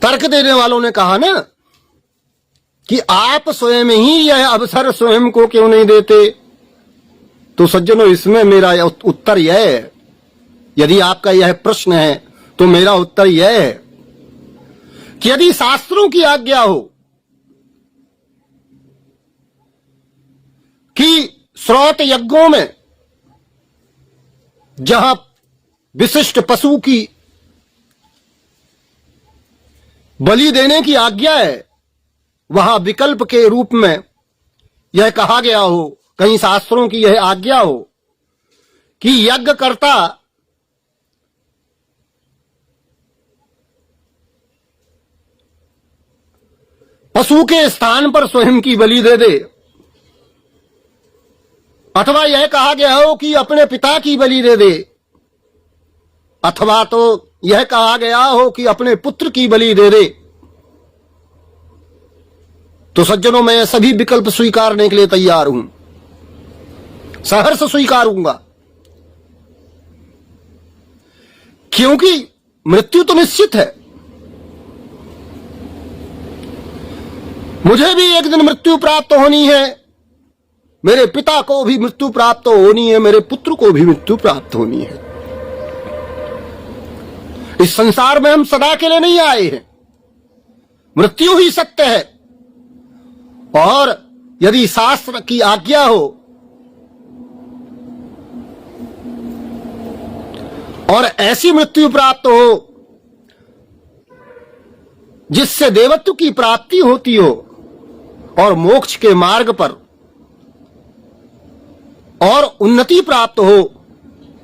तर्क देने वालों ने कहा ना कि आप स्वयं ही यह अवसर स्वयं को क्यों नहीं देते। तो सज्जनों, इसमें मेरा उत्तर यह है, यदि आपका यह प्रश्न है तो मेरा उत्तर यह है कि यदि शास्त्रों की आज्ञा हो कि श्रौत यज्ञों में जहां विशिष्ट पशु की बलि देने की आज्ञा है, वहां विकल्प के रूप में यह कहा गया हो, कहीं शास्त्रों की यह आज्ञा हो कि यज्ञकर्ता पशु के स्थान पर स्वयं की बलि दे दे, अथवा यह कहा गया हो कि अपने पिता की बलि दे दे, अथवा तो यह कहा गया हो कि अपने पुत्र की बलि दे दे, तो सज्जनों, मैं सभी विकल्प स्वीकारने के लिए तैयार हूं, सहर्ष स्वीकारूंगा। क्योंकि मृत्यु तो निश्चित है, मुझे भी एक दिन मृत्यु प्राप्त होनी है, मेरे पिता को भी मृत्यु प्राप्त होनी है, मेरे पुत्र को भी मृत्यु प्राप्त होनी है। इस संसार में हम सदा के लिए नहीं आए हैं, मृत्यु ही सत्य है। और यदि शास्त्र की आज्ञा हो और ऐसी मृत्यु प्राप्त हो जिससे देवत्व की प्राप्ति होती हो और मोक्ष के मार्ग पर और उन्नति प्राप्त हो,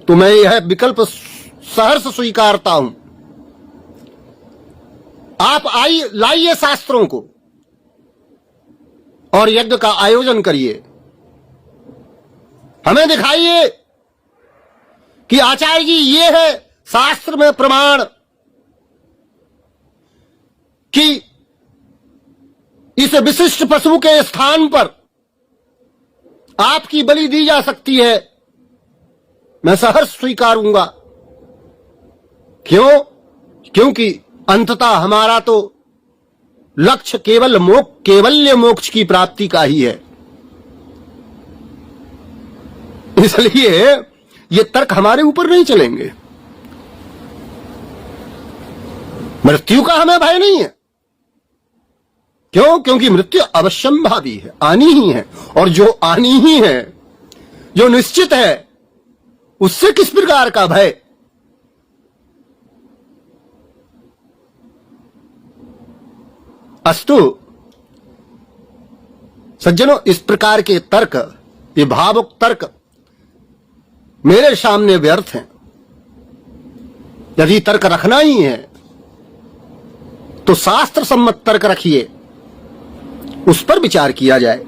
तो मैं यह विकल्प सहर्ष स्वीकारता हूं। आप लाइए शास्त्रों को और यज्ञ का आयोजन करिए, हमें दिखाइए कि आचार्य जी ये है शास्त्र में प्रमाण कि इस विशिष्ट पशु के स्थान पर आपकी बलि दी जा सकती है, मैं सहर्ष स्वीकारूंगा। क्यों? क्योंकि अंततः हमारा तो लक्ष्य केवल्य मोक्ष की प्राप्ति का ही है। इसलिए ये तर्क हमारे ऊपर नहीं चलेंगे। मृत्यु का हमें भय नहीं है। क्यों? क्योंकि मृत्यु अवश्यंभावी है, आनी ही है, और जो आनी ही है, जो निश्चित है, उससे किस प्रकार का भय। अस्तु सज्जनों, इस प्रकार के तर्क, ये भावुक तर्क मेरे सामने व्यर्थ हैं। यदि तर्क रखना ही है तो शास्त्र सम्मत तर्क रखिए, उस पर विचार किया जाए।